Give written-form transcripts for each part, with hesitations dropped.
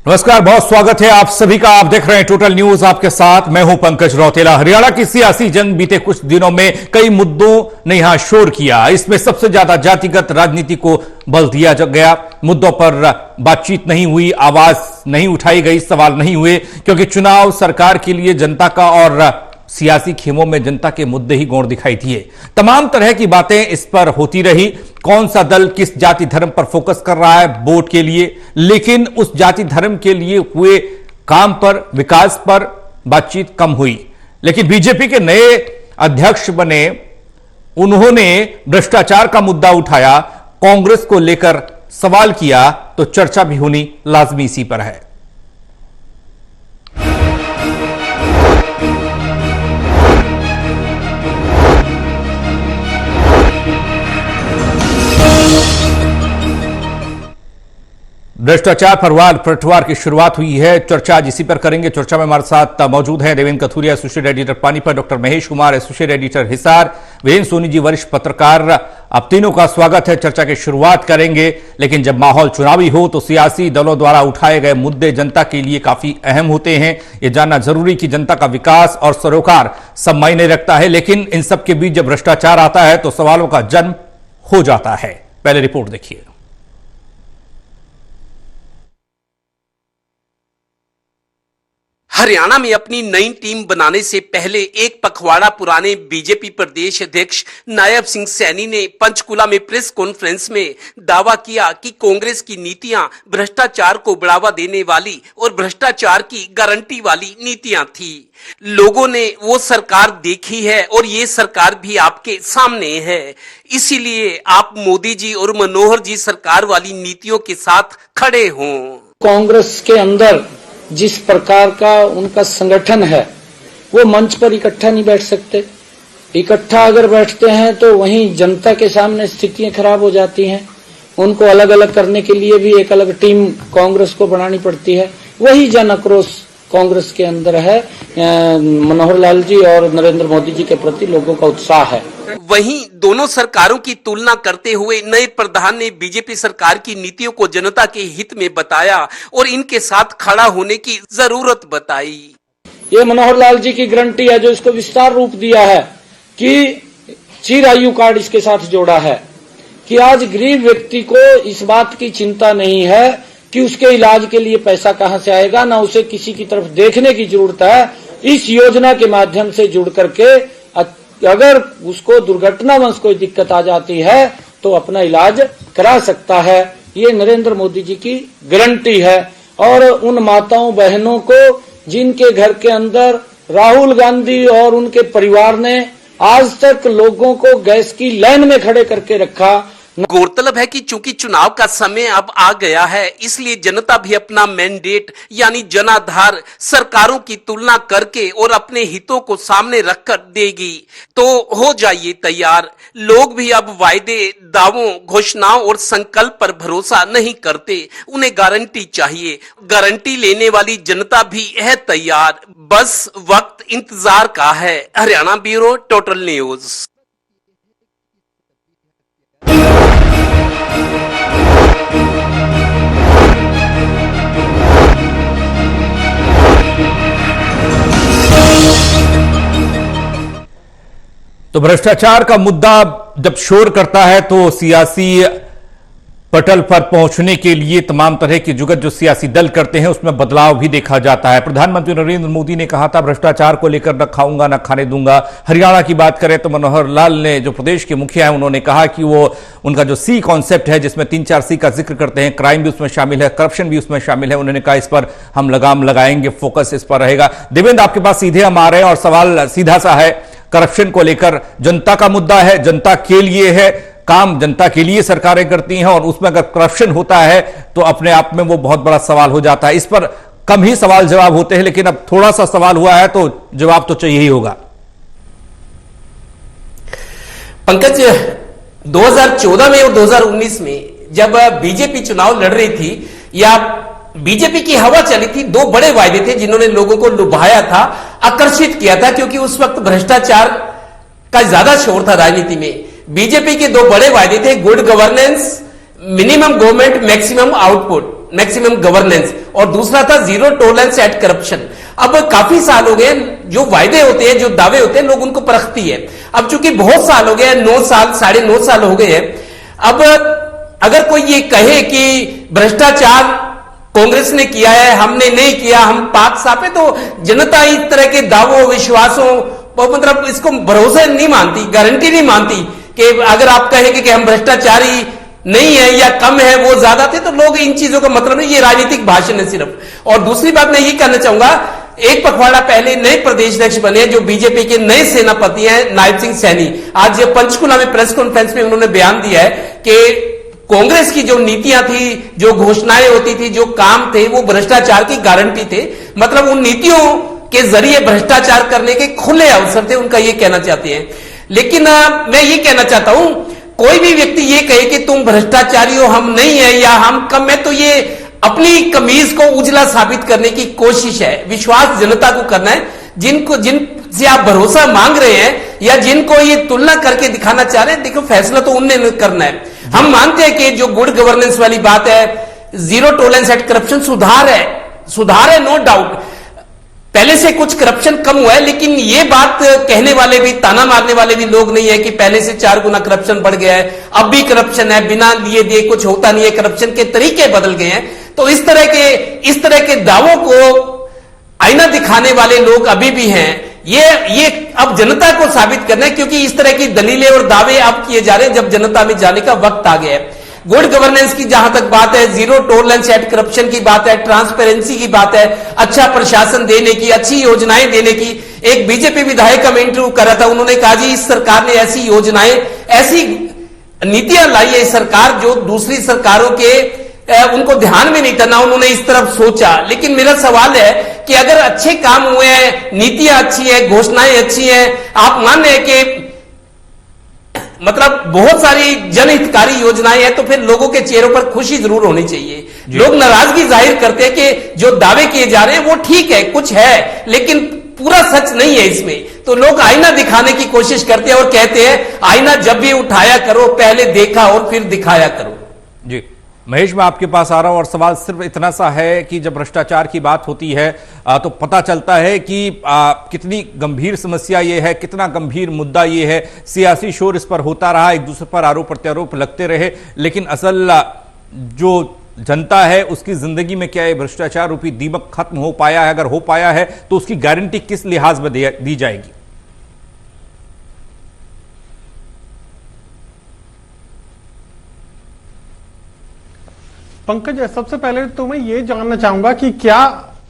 नमस्कार, बहुत स्वागत है आप सभी का। आप देख रहे हैं टोटल न्यूज, आपके साथ मैं हूं पंकज रौतेला। हरियाणा की सियासी जंग बीते कुछ दिनों में कई मुद्दों ने यहां शोर किया। इसमें सबसे ज्यादा जातिगत राजनीति को बल दिया गया। मुद्दों पर बातचीत नहीं हुई, आवाज नहीं उठाई गई, सवाल नहीं हुए, क्योंकि चुनाव सरकार के लिए जनता का और सियासी खेमों में जनता के मुद्दे ही गौण दिखाई दिए। तमाम तरह की बातें इस पर होती रही। कौन सा दल किस जाति धर्म पर फोकस कर रहा है वोट के लिए, लेकिन उस जाति धर्म के लिए हुए काम पर, विकास पर बातचीत कम हुई। लेकिन बीजेपी के नए अध्यक्ष बने, उन्होंने भ्रष्टाचार का मुद्दा उठाया, कांग्रेस को लेकर सवाल किया, तो चर्चा भी होनी लाजमी इसी पर है। भ्रष्टाचार पर पलटवार की शुरुआत हुई है। चर्चा आज इसी पर करेंगे। चर्चा में हमारे साथ मौजूद हैं Devendra Kathuria, associate editor Panipat, doctor Mahesh Kumar, associate editor Hisar, Virendra Soni ji, वरिष्ठ पत्रकार। आप तीनों का स्वागत है। चर्चा की शुरुआत करेंगे। लेकिन जब माहौल चुनावी हो तो सियासी दलों द्वारा उठाए गए मुद्दे जनता के लिए काफी अहम होते हैं। यह जानना जरूरी कि जनता का विकास और सरोकार सब मायने रखता है। लेकिन इन सब के बीच जब भ्रष्टाचार आता है तो सवालों का जन्म हो जाता है। पहले रिपोर्ट देखिए। हरियाणा में अपनी नई टीम बनाने से पहले एक पखवाड़ा पुराने बीजेपी प्रदेश अध्यक्ष नायब सिंह सैनी ने पंचकुला में प्रेस कॉन्फ्रेंस में दावा किया कि कांग्रेस की नीतियां भ्रष्टाचार को बढ़ावा देने वाली और भ्रष्टाचार की गारंटी वाली नीतियां थी। लोगों ने वो सरकार देखी है और ये सरकार भी आपके सामने है। इसीलिए आप मोदी जी और मनोहर जी सरकार वाली नीतियों के साथ खड़े हों। कांग्रेस के अंदर जिस प्रकार का उनका संगठन है, वो मंच पर इकट्ठा नहीं बैठ सकते। इकट्ठा अगर बैठते हैं तो वहीं जनता के सामने स्थितियां खराब हो जाती हैं। उनको अलग अलग करने के लिए भी एक अलग टीम कांग्रेस को बनानी पड़ती है। वही जन आक्रोश कांग्रेस के अंदर है। मनोहर लाल जी और नरेंद्र मोदी जी के प्रति लोगों का उत्साह है। वहीं दोनों सरकारों की तुलना करते हुए नए प्रधान ने बीजेपी सरकार की नीतियों को जनता के हित में बताया और इनके साथ खड़ा होने की जरूरत बताई। ये मनोहर लाल जी की गारंटी है जो इसको विस्तार रूप दिया है कि चिरायु कार्ड इसके साथ जोड़ा है कि आज गरीब व्यक्ति को इस बात की चिंता नहीं है कि उसके इलाज के लिए पैसा कहां से आएगा, ना उसे किसी की तरफ देखने की जरूरत है। इस योजना के माध्यम से जुड़ करके अगर उसको दुर्घटनावश कोई दिक्कत आ जाती है तो अपना इलाज करा सकता है। ये नरेंद्र मोदी जी की गारंटी है। और उन माताओं बहनों को जिनके घर के अंदर राहुल गांधी और उनके परिवार ने आज तक लोगों को गैस की लाइन में खड़े करके रखा। गौरतलब है कि चूंकि चुनाव का समय अब आ गया है, इसलिए जनता भी अपना मैंडेट यानी जनाधार सरकारों की तुलना करके और अपने हितों को सामने रखकर देगी। तो हो जाइए तैयार। लोग भी अब वायदे, दावों, घोषणाओं और संकल्प पर भरोसा नहीं करते, उन्हें गारंटी चाहिए। गारंटी लेने वाली जनता भी है तैयार, बस वक्त इंतजार का है। Haryana bureau, total news. तो भ्रष्टाचार का मुद्दा जब शोर करता है तो सियासी पटल पर पहुंचने के लिए तमाम तरह की जुगत जो सियासी दल करते हैं उसमें बदलाव भी देखा जाता है। प्रधानमंत्री नरेंद्र मोदी ने कहा था भ्रष्टाचार को लेकर न खाऊंगा न खाने दूंगा। हरियाणा की बात करें तो मनोहर लाल ने, जो प्रदेश के मुखिया हैं, उन्होंने कहा कि वो उनका जो सी कॉन्सेप्ट है जिसमें 3-4 सी का जिक्र करते हैं, क्राइम भी उसमें शामिल है, करप्शन भी उसमें शामिल है, उन्होंने कहा इस पर हम लगाम लगाएंगे, फोकस इस पर रहेगा। देवेंद्र, आपके पास सीधे हम आ रहे हैं और सवाल सीधा सा है। करप्शन को लेकर जनता का मुद्दा है, जनता के लिए है, काम जनता के लिए सरकारें करती हैं और उसमें अगर करप्शन होता है तो अपने आप में वो बहुत बड़ा सवाल हो जाता है। इस पर कम ही सवाल जवाब होते हैं, लेकिन अब थोड़ा सा सवाल हुआ है तो जवाब तो चाहिए ही होगा। पंकज, 2014 में और 2019 में जब बीजेपी चुनाव लड़ रही थी या बीजेपी की हवा चली थी, दो बड़े वायदे थे जिन्होंने लोगों को लुभाया था, आकर्षित किया था, क्योंकि उस वक्त भ्रष्टाचार का ज्यादा शोर था राजनीति में। बीजेपी के दो बड़े वायदे थे, good governance, minimum government, maximum output. Maximum governance, और दूसरा था जीरो टॉलरेंस एट करप्शन। अब काफी साल हो गए, जो वायदे होते हैं, जो दावे होते हैं, लोग उनको परखती है। अब चूंकि बहुत साल हो गए, 9 साल 9.5 साल हो गए हैं, अब अगर कोई ये कहे कि भ्रष्टाचार कांग्रेस ने किया है, हमने नहीं किया, हम पाक साफ है, तो जनता इस तरह के दावों विश्वासों मतलब इसको भरोसे नहीं मानती, गारंटी नहीं मानती कि अगर आप कहेंगे कि हम भ्रष्टाचारी नहीं है या कम है, वो ज्यादा थे, तो लोग इन चीजों का मतलब नहीं, ये राजनीतिक भाषण है सिर्फ। और दूसरी बात मैं ये कहना चाहूंगा, एक पखवाड़ा पहले नए प्रदेश अध्यक्ष बने जो बीजेपी के नए सेनापति हैं नायब सिंह सैनी, आज पंचकुला में प्रेस कॉन्फ्रेंस में उन्होंने बयान दिया है कि कांग्रेस की जो नीतियां थी, जो घोषणाएं होती थी, जो काम थे, वो भ्रष्टाचार की गारंटी थे। मतलब उन नीतियों के जरिए भ्रष्टाचार करने के खुले अवसर थे, उनका ये कहना चाहते हैं। लेकिन मैं ये कहना चाहता हूं, कोई भी व्यक्ति ये कहे कि तुम भ्रष्टाचारी हो, हम नहीं है या हम कम है, तो ये अपनी कमीज को उजला साबित करने की कोशिश है। विश्वास जनता को करना है, जिनसे आप भरोसा मांग रहे हैं या जिनको ये तुलना करके दिखाना चाह रहे हैं, देखो फैसला तो उन्हें करना है। हम मानते हैं कि जो गुड गवर्नेंस वाली बात है, जीरो टॉलरेंस एट करप्शन सुधार है, नो डाउट। पहले से कुछ करप्शन कम हुआ है, लेकिन ये बात कहने वाले भी, ताना मारने वाले भी लोग नहीं है कि पहले से 4 गुना करप्शन बढ़ गया है, अब भी करप्शन है, बिना लिए दिए कुछ होता नहीं है, करप्शन के तरीके बदल गए हैं। तो इस तरह के दावों को आईना दिखाने वाले लोग अभी भी हैं। ये अब जनता को साबित करना है, क्योंकि इस तरह की दलीलें और दावे अब किए जा रहे हैं जब जनता में जाने का वक्त आ गया है। गुड गवर्नेंस की जहां तक बात है, जीरो टॉलरेंस एट करप्शन की बात है, ट्रांसपेरेंसी की बात है, अच्छा प्रशासन देने की, अच्छी योजनाएं देने की। एक बीजेपी विधायक का मैं इंटरव्यू कर रहा था, उन्होंने कहा जी इस सरकार ने ऐसी योजनाएं, ऐसी नीतियां लाई है इस सरकार जो दूसरी सरकारों के उनको ध्यान में नहीं था, ना उन्होंने इस तरफ सोचा। लेकिन मेरा सवाल है कि अगर अच्छे काम हुए हैं, नीतियां अच्छी है, घोषणाएं अच्छी हैं, आप मान रहे हैं कि मतलब बहुत सारी जनहितकारी योजनाएं हैं, तो फिर लोगों के चेहरों पर खुशी जरूर होनी चाहिए। लोग नाराजगी जाहिर करते हैं कि जो दावे किए जा रहे हैं वो ठीक है, कुछ है, लेकिन पूरा सच नहीं है इसमें। तो लोग आईना दिखाने की कोशिश करते हैं और कहते हैं आईना जब भी उठाया करो पहले देखा और फिर दिखाया करो। जी महेश, मैं आपके पास आ रहा हूं और सवाल सिर्फ इतना सा है कि जब भ्रष्टाचार की बात होती है तो पता चलता है कि कितनी गंभीर समस्या ये है, कितना गंभीर मुद्दा ये है। सियासी शोर इस पर होता रहा, एक दूसरे पर आरोप प्रत्यारोप लगते रहे, लेकिन असल जो जनता है उसकी जिंदगी में क्या ये भ्रष्टाचार रूपी दीमक खत्म हो पाया है? अगर हो पाया है तो उसकी गारंटी किस लिहाज में दी जाएगी? पंकज, सबसे पहले तो मैं ये जानना चाहूंगा कि क्या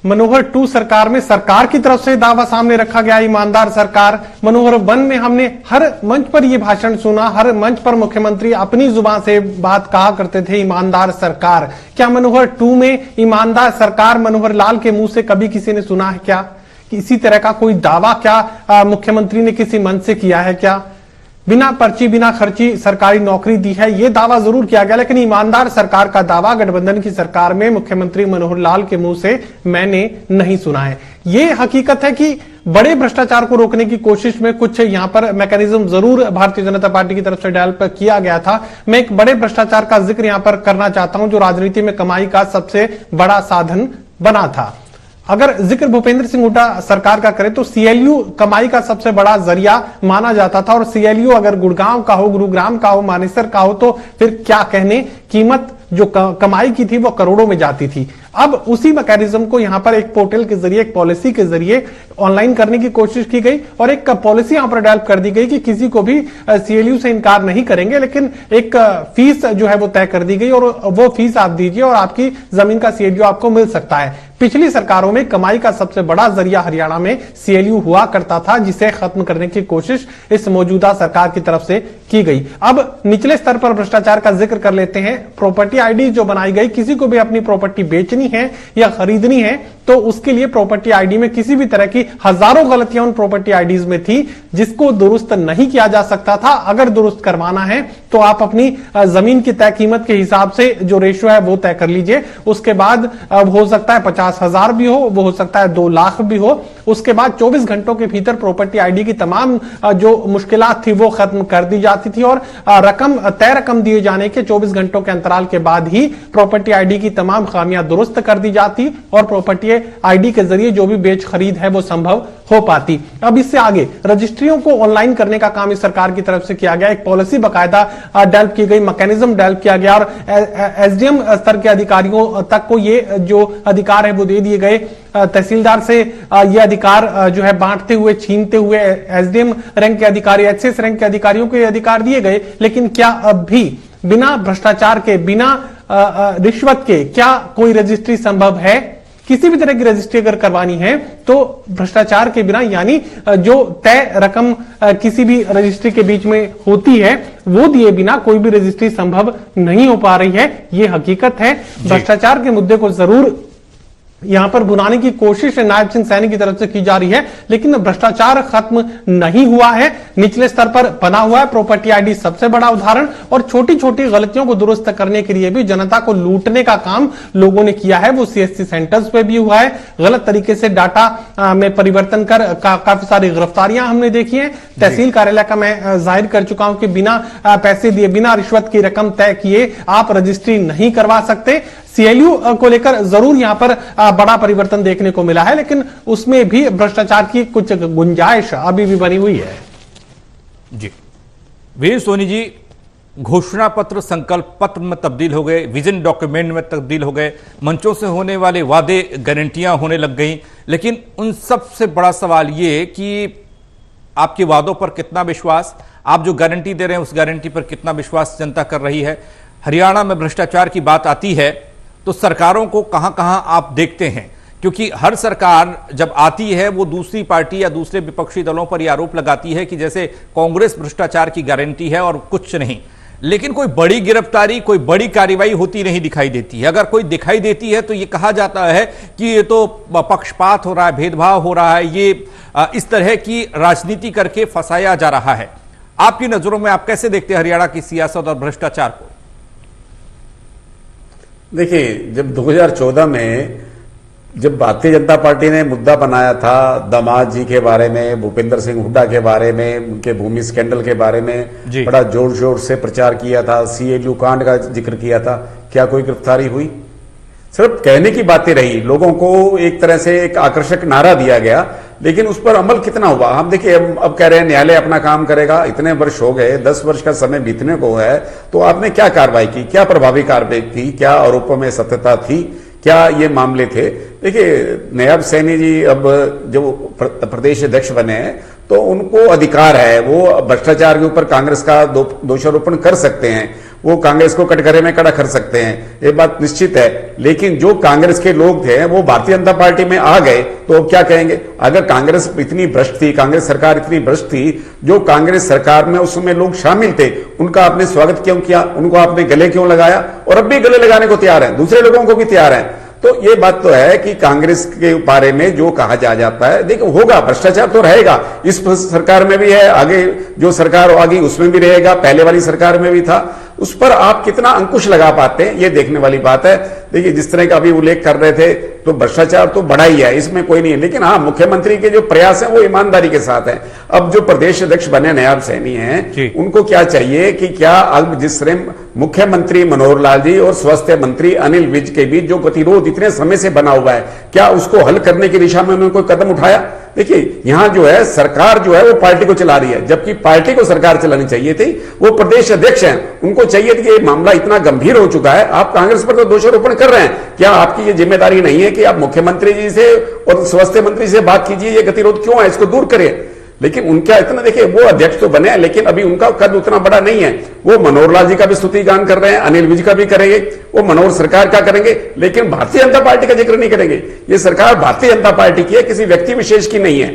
मनोहर 2 सरकार में सरकार की तरफ से दावा सामने रखा गया ईमानदार सरकार? मनोहर 1 में हमने हर मंच पर यह भाषण सुना, हर मंच पर मुख्यमंत्री अपनी जुबान से बात कहा करते थे ईमानदार सरकार। क्या मनोहर 2 में ईमानदार सरकार मनोहर लाल के मुंह से कभी किसी ने सुना है क्या? कि इसी तरह का कोई दावा क्या मुख्यमंत्री ने किसी मंच से किया है क्या? बिना पर्ची बिना खर्ची सरकारी नौकरी दी है, यह दावा जरूर किया गया, लेकिन ईमानदार सरकार का दावा गठबंधन की सरकार में मुख्यमंत्री मनोहर लाल के मुंह से मैंने नहीं सुना है। यह हकीकत है कि बड़े भ्रष्टाचार को रोकने की कोशिश में कुछ यहां पर मैकेनिज्म जरूर भारतीय जनता पार्टी की तरफ से डेवलप किया गया था। मैं एक बड़े भ्रष्टाचार का जिक्र यहां पर करना चाहता हूं जो राजनीति में कमाई का सबसे बड़ा साधन बना था। अगर जिक्र भूपेंद्र सिंह हुड्डा सरकार का करें तो सीएलयू कमाई का सबसे बड़ा जरिया माना जाता था, और सीएलयू अगर गुड़गांव का हो, गुरुग्राम का हो, मानेसर का हो, तो फिर क्या कहने, कीमत जो कमाई की थी वो करोड़ों में जाती थी। अब उसी मैकेनिज्म को यहां पर एक पोर्टल के जरिए, एक पॉलिसी के जरिए ऑनलाइन करने की कोशिश की गई और एक पॉलिसी यहां पर डेवलप कर दी गई कि किसी को भी सीएलयू से इनकार नहीं करेंगे, लेकिन एक फीस जो है वो तय कर दी गई और वो फीस आप दीजिए और आपकी जमीन का सीएलयू आपको मिल सकता है। पिछली सरकारों में कमाई का सबसे बड़ा जरिया हरियाणा में सीएलयू हुआ करता था, जिसे खत्म करने की कोशिश इस मौजूदा सरकार की तरफ से की गई। अब निचले स्तर पर भ्रष्टाचार का जिक्र कर लेते हैं। प्रॉपर्टी आईडी जो बनाई गई, किसी को भी अपनी प्रॉपर्टी बेचनी है या खरीदनी है तो उसके लिए प्रॉपर्टी आईडी में किसी भी तरह की हजारों गलतियां उन प्रॉपर्टी आईडीज में थी जिसको दुरुस्त नहीं किया जा सकता था। अगर दुरुस्त करवाना है तो आप अपनी जमीन की तय कीमत के हिसाब से जो रेशियो है वो तय कर लीजिए। उसके बाद हो सकता है 50,000 भी हो, वो हो सकता है 2 लाख भी हो, उसके बाद 24 घंटों के भीतर प्रॉपर्टी आईडी की तमाम जो मुश्किलात थी वो खत्म कर दी जाती थी और तय रकम दिए जाने के 24 घंटों के अंतराल के बाद ही प्रॉपर्टी आईडी की तमाम खामियां दुरुस्त कर दी जाती और प्रॉपर्टी आईडी के जरिए जो भी बेच खरीद है वो संभव हो पाती। अब इससे आगे रजिस्ट्रियों को ऑनलाइन करने का काम इस सरकार की तरफ से किया गया, एक पॉलिसी बाकायदा डेवलप की गई, मैकेनिज्म डेवलप किया गया और एसडीएम स्तर के अधिकारियों तक को ये जो अधिकार है वो दे दिए गए। तहसीलदार से ये अधिकार जो है बांटते हुए, छीनते हुए एसडीएम रैंक के अधिकारी, एचसीएस रैंक के अधिकारियों को ये अधिकार दिए गए। लेकिन क्या अब भी बिना भ्रष्टाचार के, बिना रिश्वत के क्या कोई रजिस्ट्री संभव है? किसी भी तरह की रजिस्ट्री अगर करवानी है तो भ्रष्टाचार के बिना, यानी जो तय रकम किसी भी रजिस्ट्री के बीच में होती है वो दिए बिना कोई भी रजिस्ट्री संभव नहीं हो पा रही है। ये हकीकत है। भ्रष्टाचार के मुद्दे को जरूर यहां पर भुनाने की कोशिश नायब सिंह सैनी की तरफ से की जा रही है, लेकिन भ्रष्टाचार खत्म नहीं हुआ है, निचले स्तर पर बना हुआ है। प्रॉपर्टी आईडी सबसे बड़ा उदाहरण, और छोटी छोटी गलतियों को दुरुस्त करने के लिए भी जनता को लूटने का काम लोगों ने किया है, वो सीएससी सेंटर्स पे भी हुआ है। गलत तरीके से डाटा में परिवर्तन कर काफी सारी गिरफ्तारियां हमने देखी है। तहसील कार्यालय का मैं जाहिर कर चुका हूं कि बिना पैसे दिए, बिना रिश्वत की रकम तय किए आप रजिस्ट्री नहीं करवा सकते। सीएलयू को लेकर जरूर यहां पर बड़ा परिवर्तन देखने को मिला है, लेकिन उसमें भी भ्रष्टाचार की कुछ गुंजाइश अभी भी बनी हुई है। जी वीर सोनी जी, घोषणा पत्र संकल्प पत्र में तब्दील हो गए, विजन डॉक्यूमेंट में तब्दील हो गए, मंचों से होने वाले वादे गारंटियां होने लग गई, लेकिन उन सबसे बड़ा सवाल ये कि आपके वादों पर कितना विश्वास, आप जो गारंटी दे रहे हैं उस गारंटी पर कितना विश्वास जनता कर रही है। हरियाणा में भ्रष्टाचार की बात आती है तो सरकारों को कहां कहां आप देखते हैं? क्योंकि हर सरकार जब आती है वो दूसरी पार्टी या दूसरे विपक्षी दलों पर यह आरोप लगाती है कि जैसे कांग्रेस भ्रष्टाचार की गारंटी है और कुछ नहीं, लेकिन कोई बड़ी गिरफ्तारी, कोई बड़ी कार्रवाई होती नहीं दिखाई देती है। अगर कोई दिखाई देती है तो ये कहा जाता है कि ये तो पक्षपात हो रहा है, भेदभाव हो रहा है, ये इस तरह की राजनीति करके फंसाया जा रहा है। आपकी नजरों में आप कैसे देखते हैं हरियाणा की सियासत और भ्रष्टाचार को? देखिए, जब 2014 में जब भारतीय जनता पार्टी ने मुद्दा बनाया था दामाद जी के बारे में, भूपेंद्र सिंह हुड्डा के बारे में, उनके भूमि स्कैंडल के बारे में बड़ा जोर शोर से प्रचार किया था, सीएलयू कांड का जिक्र किया था, क्या कोई गिरफ्तारी हुई? सिर्फ कहने की बातें रही, लोगों को एक तरह से एक आकर्षक नारा दिया गया, लेकिन उस पर अमल कितना हुआ? हम देखिए, अब कह रहे हैं न्यायालय अपना काम करेगा, इतने वर्ष हो गए, 10 वर्ष का समय बीतने को है, तो आपने क्या कार्रवाई की, क्या प्रभावी कार्रवाई की, क्या आरोपों में सत्यता थी, क्या ये मामले थे? देखिए, नायब सैनी जी अब जो प्रदेश अध्यक्ष बने हैं तो उनको अधिकार है, वो भ्रष्टाचार के ऊपर कांग्रेस का दोषारोपण कर सकते हैं, वो कांग्रेस को कटघरे में खड़ा कर सकते हैं, ये बात निश्चित है। लेकिन जो कांग्रेस के लोग थे वो भारतीय जनता पार्टी में आ गए तो अब क्या कहेंगे? अगर कांग्रेस इतनी भ्रष्ट थी, कांग्रेस सरकार इतनी भ्रष्ट थी, जो कांग्रेस सरकार में उस समय लोग शामिल थे, उनका आपने स्वागत क्यों किया? उनको आपने गले क्यों लगाया? और अब भी गले लगाने को तैयार है, दूसरे लोगों को भी तैयार है। तो ये बात तो है कि कांग्रेस के बारे में जो कहा जाता है, देखो होगा, भ्रष्टाचार तो रहेगा, इस सरकार में भी है, आगे जो सरकार होगी उसमें भी रहेगा, पहले वाली सरकार में भी था। उस पर आप कितना अंकुश लगा पाते हैं ये देखने वाली बात है। देखिए, जिस तरह का अभी उल्लेख कर रहे थे तो भ्रष्टाचार तो बड़ा ही है, इसमें कोई नहीं है, लेकिन हाँ, मुख्यमंत्री के जो प्रयास हैं वो ईमानदारी के साथ हैं। अब जो प्रदेश अध्यक्ष बने नायब सैनी हैं, उनको क्या चाहिए कि क्या अब जिस तरह मुख्यमंत्री मनोहर लाल जी और स्वास्थ्य मंत्री अनिल विज के बीच जो गतिरोध इतने समय से बना हुआ है, क्या उसको हल करने की दिशा में उन्होंने कोई कदम उठाया? देखिए, यहां जो है सरकार जो है वो पार्टी को चला रही है, जबकि पार्टी को सरकार चलानी चाहिए थी। वो प्रदेश अध्यक्ष हैं, उनको चाहिए थी कि ये मामला इतना गंभीर हो चुका है, आप कांग्रेस पर तो दोषारोपण कर रहे हैं, क्या आपकी ये जिम्मेदारी नहीं है कि आप मुख्यमंत्री जी से और स्वास्थ्य मंत्री से बात कीजिए, ये गतिरोध क्यों है, इसको दूर करिए। लेकिन उनका इतना, देखिए, वो अध्यक्ष तो बने, लेकिन अभी उनका कद उतना बड़ा नहीं है। वो मनोहर लाल जी का भी स्तुति गान कर रहे हैं, अनिल विज का भी करेंगे, वो मनोहर सरकार का करेंगे, लेकिन भारतीय जनता पार्टी का जिक्र नहीं करेंगे। ये सरकार भारतीय जनता पार्टी की है, किसी व्यक्ति विशेष की नहीं है।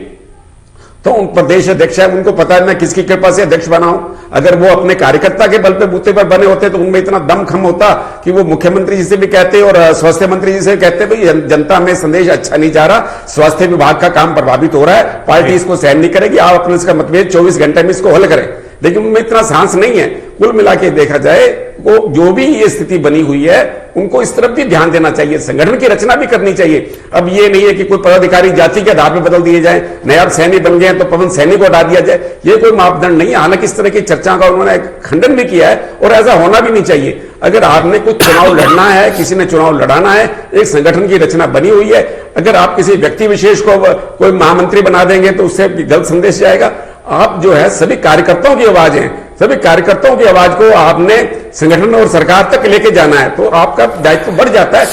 तो उन प्रदेश अध्यक्ष है, उनको पता है मैं किसकी कृपा से अध्यक्ष बना हूं। अगर वो अपने कार्यकर्ता के बल पे बूते पर बने होते तो उनमें इतना दमखम होता कि वो मुख्यमंत्री जी से भी कहते और स्वास्थ्य मंत्री जी से कहते, भाई जनता में संदेश अच्छा नहीं जा रहा, स्वास्थ्य विभाग का काम प्रभावित हो रहा है, पार्टी इसको सहन नहीं करेगी, आप अपने इसका मतभेद 24 घंटे में इसको हल करें। लेकिन उनमें इतना साहस नहीं है। कुल मिला के देखा जाए वो जो भी ये स्थिति बनी हुई है उनको इस तरफ भी ध्यान देना चाहिए, संगठन की रचना भी करनी चाहिए। अब ये नहीं है कि कोई पदाधिकारी जाति के आधार पर बदल दिए जाए, नायब सैनी बन गए तो पवन सैनी को हटा दिया जाए, ये कोई मापदंड नहीं है। हालांकि इस तरह की चर्चा का उन्होंने खंडन भी किया है और ऐसा होना भी नहीं चाहिए। अगर आपने कुछ चुनाव लड़ना है, किसी ने चुनाव लड़ाना है, एक संगठन की रचना बनी हुई है। अगर आप किसी व्यक्ति विशेष को कोई महामंत्री बना देंगे तो उससे गलत संदेश जाएगा। आप जो है सभी कार्यकर्ताओं की आवाज हैं, सभी कार्यकर्ताओं की आवाज को आपने संगठन और सरकार तक लेके जाना है तो आपका दायित्व बढ़ जाता है।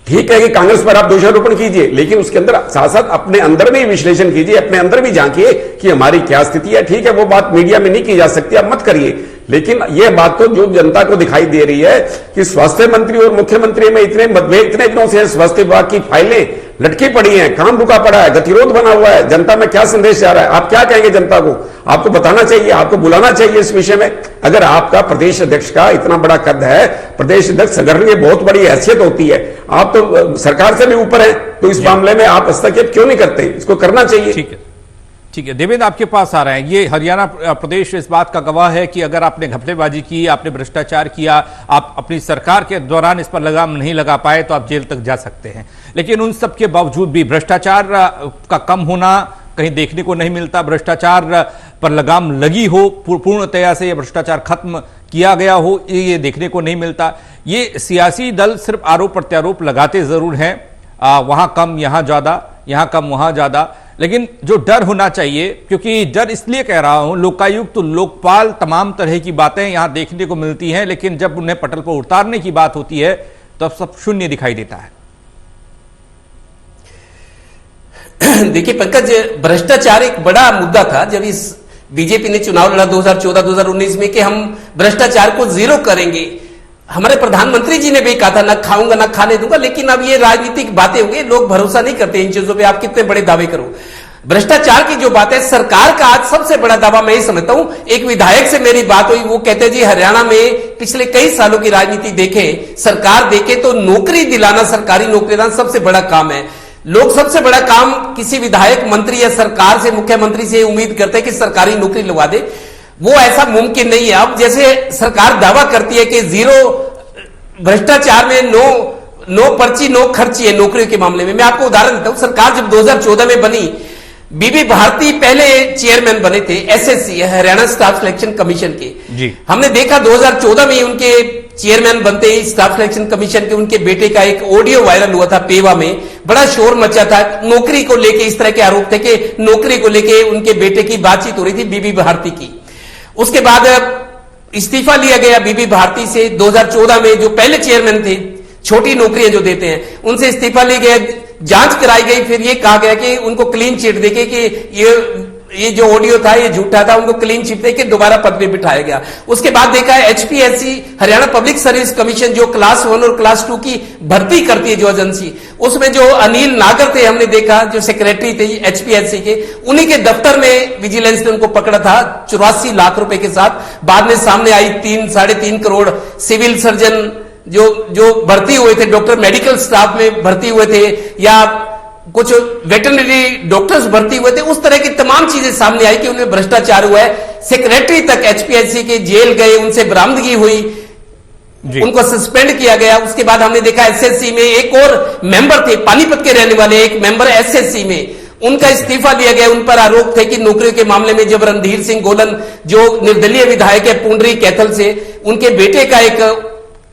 ठीक है कि कांग्रेस पर आप दोषारोपण कीजिए, लेकिन उसके अंदर साथ साथ अपने अंदर भी विश्लेषण कीजिए, अपने अंदर भी झांकिए कि हमारी क्या स्थिति है। ठीक है, वो बात मीडिया में नहीं की जा सकती, आप मत करिए, लेकिन यह बात तो जो जनता को दिखाई दे रही है कि स्वास्थ्य मंत्री और मुख्यमंत्री में इतने मतभेद इतने दिनों से स्वास्थ्य विभाग की फाइलें लटकी पड़ी हैं, काम रुका पड़ा है, गतिरोध बना हुआ है, जनता में क्या संदेश जा रहा है, आप क्या कहेंगे जनता को? आपको बताना चाहिए, आपको बुलाना चाहिए इस विषय में। अगर आपका प्रदेश अध्यक्ष का इतना बड़ा कद है, प्रदेश अध्यक्ष संगठन की बहुत बड़ी हैसियत होती है, आप तो सरकार से भी ऊपर हैं, तो इस मामले में आप हस्तक्षेप क्यों नहीं करते? इसको करना चाहिए। ठीक है, ठीक है। देवेंद्र आपके पास आ रहे हैं। ये हरियाणा प्रदेश इस बात का गवाह है कि अगर आपने घपलेबाजी की, आपने भ्रष्टाचार किया, आप अपनी सरकार के दौरान इस पर लगाम नहीं लगा पाए तो आप जेल तक जा सकते हैं। लेकिन उन सब के बावजूद भी भ्रष्टाचार का कम होना कहीं देखने को नहीं मिलता। भ्रष्टाचार पर लगाम लगी हो, पूर्णतया से यह भ्रष्टाचार खत्म किया गया हो, ये देखने को नहीं मिलता। ये सियासी दल सिर्फ आरोप प्रत्यारोप लगाते जरूर हैं, वहां कम यहां ज्यादा, यहां कम वहां ज्यादा। लेकिन जो डर होना चाहिए, क्योंकि डर इसलिए कह रहा हूं, लोकायुक्त, लोकपाल, तमाम तरह की बातें यहां देखने को मिलती हैं, लेकिन जब उन्हें पटल पर उतारने की बात होती है तब सब शून्य दिखाई देता है। देखिए पंकज, भ्रष्टाचार एक बड़ा मुद्दा था जब इस बीजेपी ने चुनाव लड़ा 2014-2019 में कि हम भ्रष्टाचार को जीरो करेंगे। हमारे प्रधानमंत्री जी ने भी कहा था ना खाऊंगा ना खाने दूंगा, लेकिन अब ये राजनीतिक बातें हो गई, लोग भरोसा नहीं करते इन चीजों पे, आप कितने बड़े दावे करो। भ्रष्टाचार की जो बात है, सरकार का आज सबसे बड़ा दावा मैं ही समझता हूं। एक विधायक से मेरी बात हुई, वो कहते जी हरियाणा में पिछले कई सालों की राजनीति देखे, सरकार देखे तो नौकरी दिलाना, सरकारी नौकरी दिलाना सबसे बड़ा काम है। लोग सबसे बड़ा काम किसी विधायक, मंत्री या सरकार से, मुख्यमंत्री से उम्मीद करते हैं कि सरकारी नौकरी लगवा दे, वो ऐसा मुमकिन नहीं है। अब जैसे सरकार दावा करती है कि जीरो भ्रष्टाचार में, नो पर्ची नो खर्ची है नौकरियों के मामले में। मैं आपको उदाहरण देता हूं, सरकार जब 2014 में बनी, बीबी भारती पहले चेयरमैन बने थे SSC, Haryana staff selection commission के जी। हमने देखा 2014 में उनके चेयरमैन बनते ही स्टाफ सिलेक्शन कमीशन के उनके बेटे का एक ऑडियो वायरल हुआ था, पेवा में बड़ा शोर मचा था। नौकरी को लेके इस तरह के आरोप थे कि नौकरी को लेके उनके बेटे की बातचीत हो रही थी बीबी भारती की। उसके बाद इस्तीफा लिया गया बीबी भारती से 2014 में, जो पहले चेयरमैन थे, छोटी नौकरियां जो देते हैं उनसे इस्तीफा लिया गया, जांच कराई गई, फिर ये कहा गया कि उनको क्लीन चिट देके कि ये जो ऑडियो था ये झूठा था, उनको क्लीन चिट देके दोबारा पद पे बिठाया गया। उसके बाद देखा HPSC, Haryana public service commission, जो क्लास 1 और क्लास 2 की भर्ती करती है जो एजेंसी, उसमें जो अनिल नागर थे, हमने देखा जो सेक्रेटरी थे एचपीएससी के, उन्हीं के दफ्तर में विजिलेंस ने उनको पकड़ा था 84 लाख रुपए के साथ। बाद में सामने आई 3-3.5 करोड़। सिविल सर्जन जो भर्ती हुए थे, डॉक्टर मेडिकल स्टाफ में भर्ती हुए थे, या कुछ वेटरनरी डॉक्टर्स भर्ती हुए थे, उस तरह की तमाम चीजें सामने आई कि उनमें भ्रष्टाचार हुआ है। सेक्रेटरी तक एचपीएससी के जेल गए, उनसे बरामदगी हुई, उनको सस्पेंड किया गया। उसके बाद हमने देखा एसएससी में एक और मेंबर थे, पानीपत के रहने वाले एक मेंबर एसएससी में, उनका इस्तीफा लिया गया। उन पर आरोप थे कि नौकरियों के मामले में जब रणधीर सिंह गोलन जो निर्दलीय विधायक है पुंडरी कैथल से, उनके बेटे का एक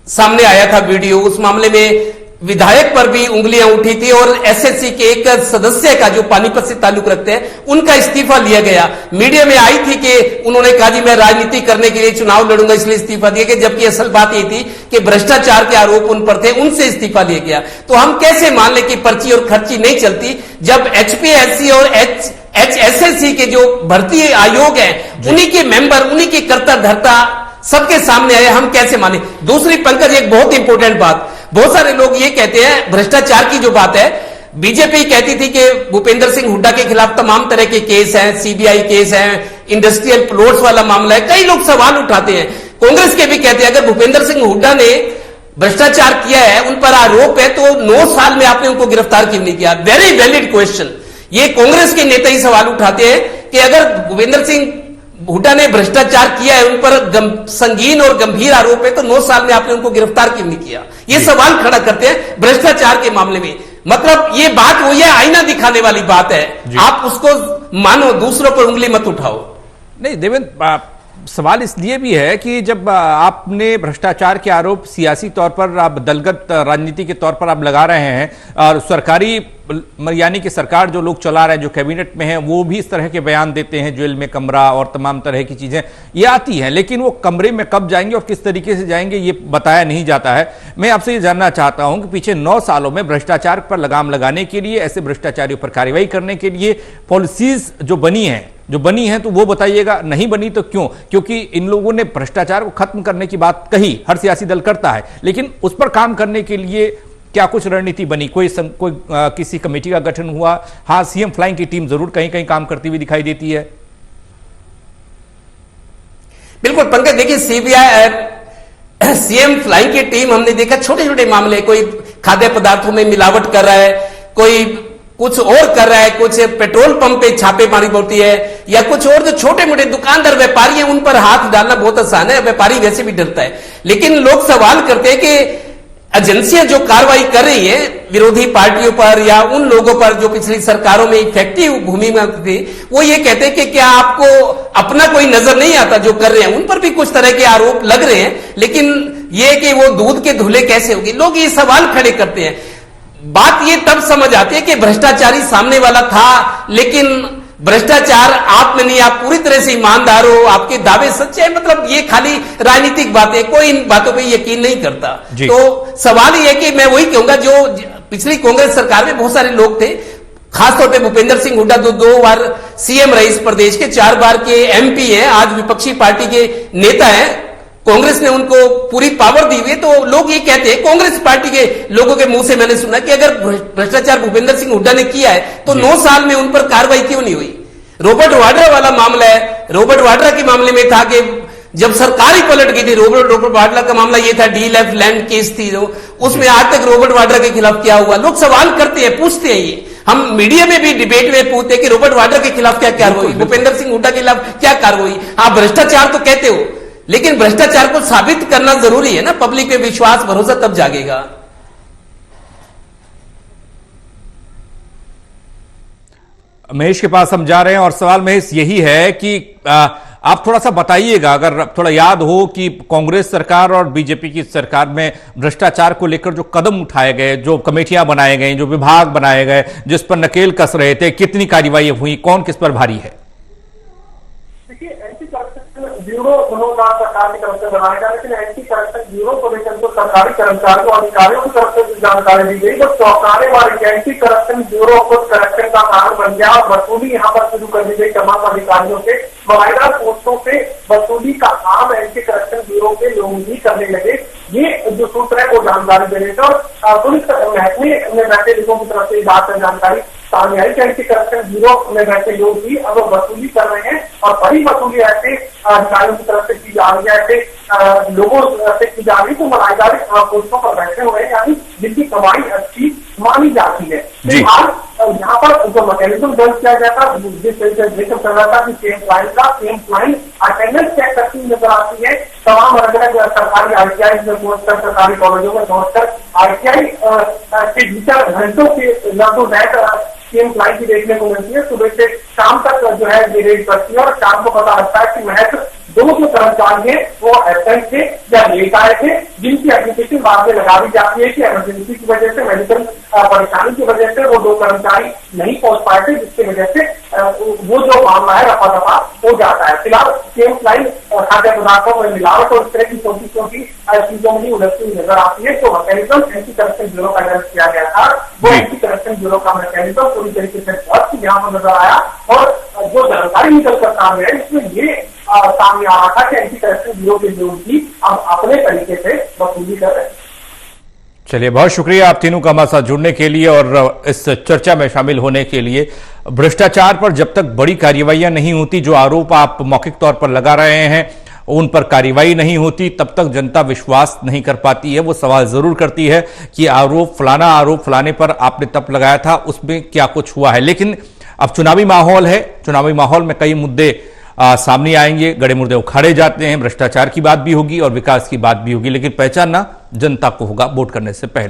सामने आया था वीडियो, उस मामले में विधायक पर भी उंगलियां उठी थी और एसएससी के एक सदस्य का जो पानीपत से ताल्लुक रखते हैं उनका इस्तीफा लिया गया। मीडिया में आई थी कि उन्होंने कहा जी मैं राजनीति करने के लिए चुनाव लड़ूंगा इसलिए इस्तीफा दिया गया, जबकि असल बात ये थी कि भ्रष्टाचार के आरोप उन पर थे, उनसे इस्तीफा लिया गया। तो हम कैसे मान लें कि पर्ची और खर्ची नहीं चलती, जब एचपीएससी और एचएसएससी के जो भर्ती आयोग है उन्हीं के मेंबर, उन्हीं के कर्ता धर्ता सबके सामने आए, हम कैसे माने। दूसरी पंकज, एक बहुत इंपॉर्टेंट बात, बहुत सारे लोग ये कहते हैं भ्रष्टाचार की जो बात है, बीजेपी कहती थी कि भूपेंद्र सिंह हुड्डा के खिलाफ तमाम तरह के केस हैं, सीबीआई केस हैं, इंडस्ट्रियल प्लॉट्स वाला मामला है, कई लोग सवाल उठाते हैं। कांग्रेस के भी कहते हैं अगर भूपेंद्र सिंह हुड्डा ने भ्रष्टाचार किया है, उन पर आरोप है, तो 9 साल में आपने उनको गिरफ्तार क्यों नहीं किया? Very valid question. ये कांग्रेस के नेता ही सवाल उठाते हैं कि अगर भूपेंद्र सिंह हुड्डा ने भ्रष्टाचार किया है, उन पर संगीन और गंभीर आरोप है, तो 9 साल में आपने उनको गिरफ्तार क्यों नहीं किया? ये सवाल खड़ा करते हैं भ्रष्टाचार के मामले में। मतलब ये बात वो ये आईना दिखाने वाली बात है, आप उसको मानो, दूसरों पर उंगली मत उठाओ। नहीं देवेंद्र, सवाल इसलिए भी है कि जब आपने भ्रष्टाचार के आरोप सियासी तौर पर, आप दलगत राजनीति के तौर पर आप लगा रहे हैं, और सरकारी यानी कि सरकार जो लोग चला रहे हैं, जो कैबिनेट में हैं, वो भी इस तरह के बयान देते हैं, जेल में कमरा और तमाम तरह की चीजें ये आती हैं, लेकिन वो कमरे में कब जाएंगे और किस तरीके से जाएंगे ये बताया नहीं जाता है। मैं आपसे ये जानना चाहता हूं कि पिछले 9 सालों में भ्रष्टाचार पर लगाम लगाने के लिए, ऐसे भ्रष्टाचारियों पर कार्रवाई करने के लिए पॉलिसीज जो बनी है तो वो बताइएगा, नहीं बनी तो क्यों? क्योंकि इन लोगों ने भ्रष्टाचार को खत्म करने की बात कही, हर सियासी दल करता है, लेकिन उस पर काम करने के लिए क्या कुछ रणनीति बनी? कोई किसी कमेटी का गठन हुआ? हाँ, सीएम फ्लाइंग की टीम जरूर कहीं कहीं काम करती हुई दिखाई देती है। बिल्कुल पंकज, देखिए सीएम फ्लाइंग की टीम हमने देखा, छोटे छोटे मामले, कोई खाद्य पदार्थों में मिलावट कर रहा है, कोई कुछ और कर रहा है, कुछ पेट्रोल पंप पे छापेमारी होती है, या कुछ और जो छोटे मोटे दुकानदार व्यापारी हैं उन पर हाथ डालना बहुत आसान है, व्यापारी वैसे भी डरता है। लेकिन लोग सवाल करते हैं कि एजेंसियां जो कार्रवाई कर रही है विरोधी पार्टियों पर या उन लोगों पर जो पिछली सरकारों में इफेक्टिव भूमिका थी, वो ये कहते हैं कि क्या आपको अपना कोई नजर नहीं आता जो कर रहे हैं? उन पर भी कुछ तरह के आरोप लग रहे हैं, लेकिन ये कि वो दूध के धुले कैसे होगी, लोग ये सवाल खड़े करते हैं। बात ये तब समझ आती है कि भ्रष्टाचारी सामने वाला था, लेकिन भ्रष्टाचार आप में नहीं, आप पूरी तरह से ईमानदार हो, आपके दावे सच्चे हैं, मतलब ये खाली राजनीतिक बातें, कोई इन बातों पे यकीन नहीं करता। तो सवाल ये है कि मैं वही कहूंगा, जो पिछली कांग्रेस सरकार में बहुत सारे लोग थे, खासतौर पे भूपेंद्र सिंह हुड्डा 2 बार सीएम रहे इस प्रदेश के, 4 बार के एमपी हैं, आज विपक्षी पार्टी के नेता हैं, कांग्रेस ने उनको पूरी पावर दी हुई है। तो लोग ये कहते हैं, कांग्रेस पार्टी के लोगों के मुंह से मैंने सुना कि अगर भ्रष्टाचार भूपेंद्र सिंह हुड्डा ने किया है तो 9 साल में उन पर कार्रवाई क्यों नहीं हुई? रॉबर्ट वाड्रा वाला मामला है, रॉबर्ट वाड्रा के मामले में था कि जब सरकार ही पलट गई थी, रॉबर्ट वाड्रा का मामला ये था, डीएलएफ लैंड केस थी, उसमें आज तक रॉबर्ट वाड्रा के खिलाफ क्या हुआ? लोग सवाल करते हैं, पूछते हैं, ये हम मीडिया में भी डिबेट में पूछते हैं कि रॉबर्ट वाड्रा के खिलाफ क्या कार्रवाई, भूपेंद्र सिंह हुड्डा के खिलाफ क्या कार्रवाई? आप भ्रष्टाचार तो कहते हो, लेकिन भ्रष्टाचार को साबित करना जरूरी है ना, पब्लिक पे विश्वास भरोसा तब जागेगा। महेश के पास हम जा रहे हैं और सवाल महेश यही है कि आप थोड़ा सा बताइएगा, अगर थोड़ा याद हो कि कांग्रेस सरकार और बीजेपी की सरकार में भ्रष्टाचार को लेकर जो कदम उठाए गए, जो कमेटियां बनाए गए, जो विभाग बनाए गए, जिस पर नकेल कस रहे थे, कितनी कार्रवाई हुई, कौन किस पर भारी है? ब्यूरो सरकार की तरफ से बनाया गया, लेकिन एंटी करप्शन ब्यूरो को लेकर तो सरकारी कर्मचारियों और अधिकारियों की तरफ से जानकारी दी गई, तो चौंकाने वाली एंटी करप्शन ब्यूरो खुद करप्शन का कारण बन गया और वसूली यहाँ पर शुरू कर दी गई तमाम अधिकारियों से, बकायदा पोस्टों से वसूली का काम एंटी करप्शन ब्यूरो के लोग ही करने लगे। ये जो सूत्र है वो जानकारी देने का, और पुलिस महकमे में बैठे लोगों की तरफ से बात जानकारी सामने आई कि एंटी करप्शन ब्यूरो में बैठे लोग भी अब वसूली कर रहे हैं, और बड़ी वसूली ऐसे अधिकारियों की तरफ से की जा रही है, ऐसे लोगों से की जा रही, तो मलाईदार पोस्टों पर बैठे हुए हैं, यानी जिनकी कमाई अच्छी मानी जाती है। फिलहाल यहाँ पर जो मैकेनिज्म दर्ज किया गया था, जिस जिक्र कर रहा था कि सेम क्लाइंट अटेंडेंस चेक करती हुई नजर आती है, तमाम अलग अलग सरकारी ITI में पहुंचकर, सरकारी कॉलेजों में पहुंचकर ITI के भीतर घंटों के लगभग सीएम क्लाइंट की देखने को मिलती है। सुबह से शाम तक जो है ये रेड करती है, और शाम को पता लगता है कि महज 2 कर्मचारी है वो एबसेंट थे या लेट आए थे, जिनकी एप्लीकेशन बाद में लगा दी जाती है कि इमरजेंसी की वजह से, मेडिकल परेशानी की वजह से वो 2 कर्मचारी नहीं पहुंच पाए थे, जिसकी वजह से वो जो मामला है रफा दफा हो जाता है। फिलहाल सेम क्लाइंट खाद्य पदार्थों में मिलावट और इस तरह की छोटी छोटी चीजों में उलझती हुई नजर आती है। तो मैकेनिज्म एंटी करप्शन ब्यूरो का दर्ज किया गया था, वो एंटी करप्शन ब्यूरो का मैकेनिज्म पूरी तरीके से यहाँ पर नजर आया, और जो जानकारी निकल कर सामने है इसमें ये सामने आ रहा था कि एंटी करप्शन ब्यूरो के लोग भी अब अपने तरीके से वसूली कर रहे हैं। चलिए, बहुत शुक्रिया आप तीनों का हमारे साथ जुड़ने के लिए और इस चर्चा में शामिल होने के लिए। भ्रष्टाचार पर जब तक बड़ी कार्रवाइयां नहीं होती, जो आरोप आप मौखिक तौर पर लगा रहे हैं उन पर कार्रवाई नहीं होती, तब तक जनता विश्वास नहीं कर पाती है। वो सवाल जरूर करती है कि आरोप फलाने पर आपने तब लगाया था, उसमें क्या कुछ हुआ है। लेकिन अब चुनावी माहौल है, चुनावी माहौल में कई मुद्दे सामने आएंगे, गड़े मुर्दे उखाड़े जाते हैं, भ्रष्टाचार की बात भी होगी और विकास की बात भी होगी, लेकिन पहचानना जनता को होगा वोट करने से पहले।